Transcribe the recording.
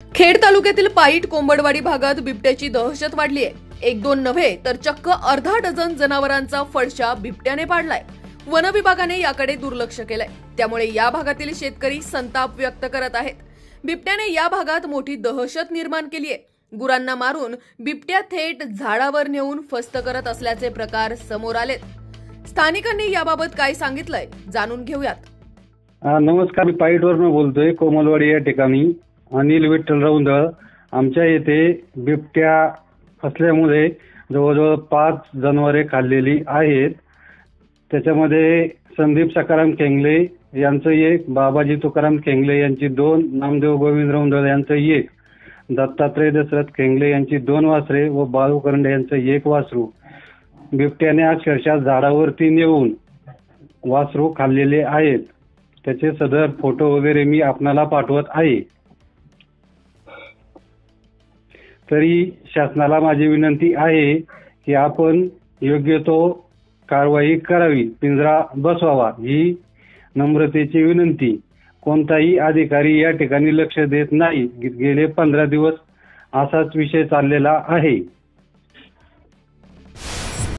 खेड तालुक्यातील पाईट कोंबडवाडी भागात बिबट्याची दहशत वाढली आहे। एक दोन नव्हे तर चक्क अर्धा डझन जनावरांचा फडशा बिबट्याने पाडलाय। वन विभागाने याकडे दुर्लक्ष केलंय, त्यामुळे या भागातील शेतकरी संताप व्यक्त करत आहेत। बिबट्याने या भागात मोठी दहशत निर्माण केली आहे। गुरांना मारून बिबट्या थेट झाडावर नेऊन फस्त करत असल्याचे प्रकार समोर आलेत। स्थानिकांनी याबाबत काय सांगितलंय जाणून घेऊयात। नमस्कार, मी पाईटवरून बोलतोय। कोमलवाडी या ठिकाणी अनिल विठ्ठल रौंदळ आमच्या येथे बिबट्या असल्यामुळे जवळजवळ 5 जनावरे खाल्लेली आहेत। त्याच्यामध्ये संदीप सकाराम केंगले यांचं एक, बाबाजी तुकाराम केंगले यांची 2, नामदेव गोविंद रौंदळ यांचं 1, दत्तात्रय दशरथ केंगले यांची 2 वासरे व बाळू करंडे यांचं 1 वासरू बिबट्याने अक्षरशः झाडावरती नेऊन वासरू खाल्लेले आहेत। त्याचे सदर फोटो वगैरे मी आपणाला पाठवत आहे। तरी शासनाला माझी विनंती आहे की आपण योग्य तो कारवाई करावी, पिंजरा बसवावा, ही नम्रतेची विनंती। कोणताही अधिकारी या ठिकाणी लक्ष देत नाही। गेले 15 दिवस असाच विषय चाललेला आहे।